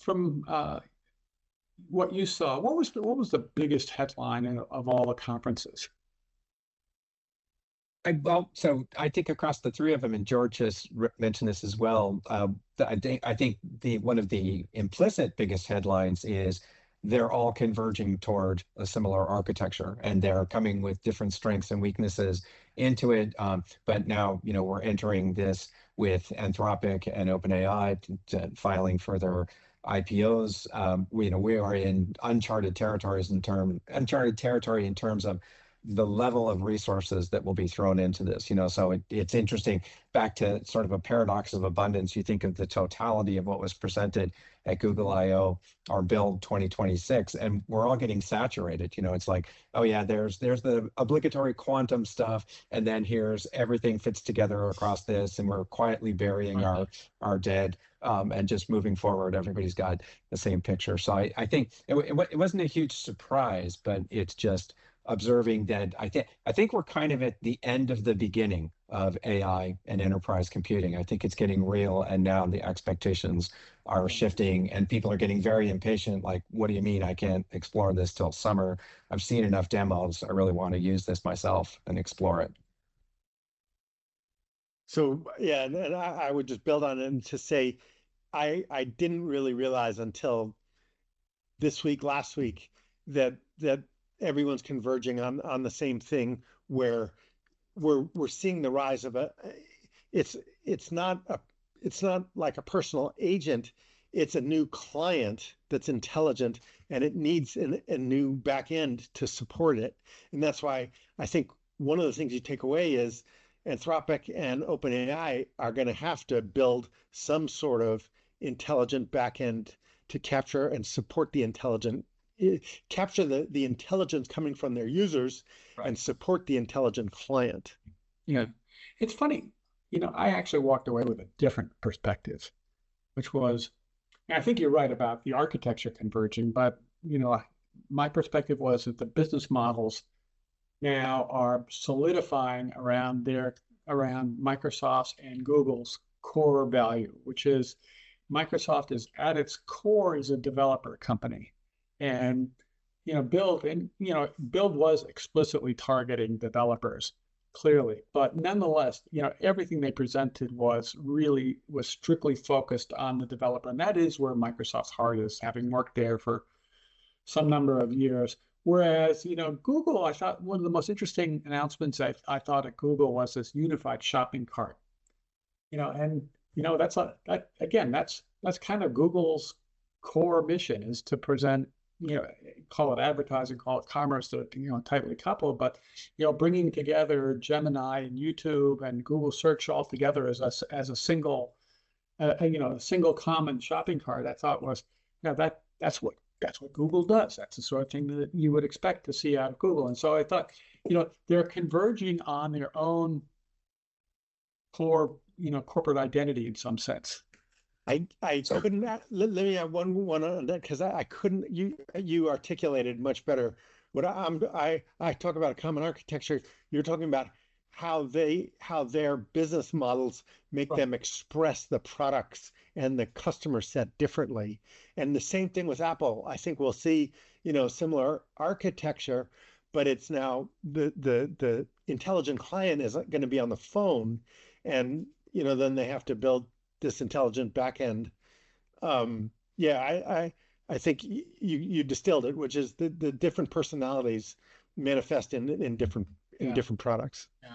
from what you saw, what was the biggest headline of all the conferences? So I think across the three of them, and George has mentioned this as well. I think the one of the implicit biggest headlines is they're all converging toward a similar architecture, and they're coming with different strengths and weaknesses into it. But now, we're entering this with Anthropic and OpenAI filing further IPOs. We are in uncharted territory in terms of the level of resources that will be thrown into this. So it's interesting. Back to sort of a paradox of abundance, you think of the totality of what was presented at Google I/O or Build 2026, and we're all getting saturated. It's like, oh yeah, there's the obligatory quantum stuff, and then here's everything fits together across this, and we're quietly burying our dead. And just moving forward, everybody's got the same picture. So I think it wasn't a huge surprise, but it's just observing that I think we're kind of at the end of the beginning of AI and enterprise computing. I think it's getting real, and now the expectations are shifting, and people are getting very impatient. Like, what do you mean I can't explore this till summer? I've seen enough demos. I really want to use this myself and explore it. So yeah, and I would just build on it and to say, I didn't really realize until this week, last week, that everyone's converging on the same thing, where we're seeing the rise of it's not like a personal agent. It's a new client that's intelligent, and it needs a new back end to support it. And that's why I think one of the things you take away is Anthropic and OpenAI are going to have to build some sort of intelligent back end to capture and support capture the intelligence coming from their users, right, and support the intelligent client. It's funny. I actually walked away with a different perspective, which was, and I think you're right about the architecture converging, but my perspective was that the business models now are solidifying around Microsoft's and Google's core value, which is Microsoft is at its core is a developer company. And Build was explicitly targeting developers, clearly, but nonetheless, everything they presented was strictly focused on the developer, and that is where Microsoft's heart is, having worked there for some number of years. Whereas, Google, I thought one of the most interesting announcements I thought at Google was this unified shopping cart. That's kind of Google's core mission, is to present, call it advertising, call it commerce, tightly coupled, but bringing together Gemini and YouTube and Google search all together as a single, a single common shopping cart. I thought was, that's what Google does. That's the sort of thing that you would expect to see out of Google. And so I thought, they're converging on their own core, corporate identity in some sense. I couldn't let me add one on that, because I couldn't. You articulated much better what I talk about a common architecture. You're talking about how their business models make them express the products and the customer set differently. And the same thing with Apple. I think we'll see similar architecture, but it's now the intelligent client is going to be on the phone, and then they have to build this intelligent backend. I think you distilled it, which is the different personalities manifest in different products. Yeah.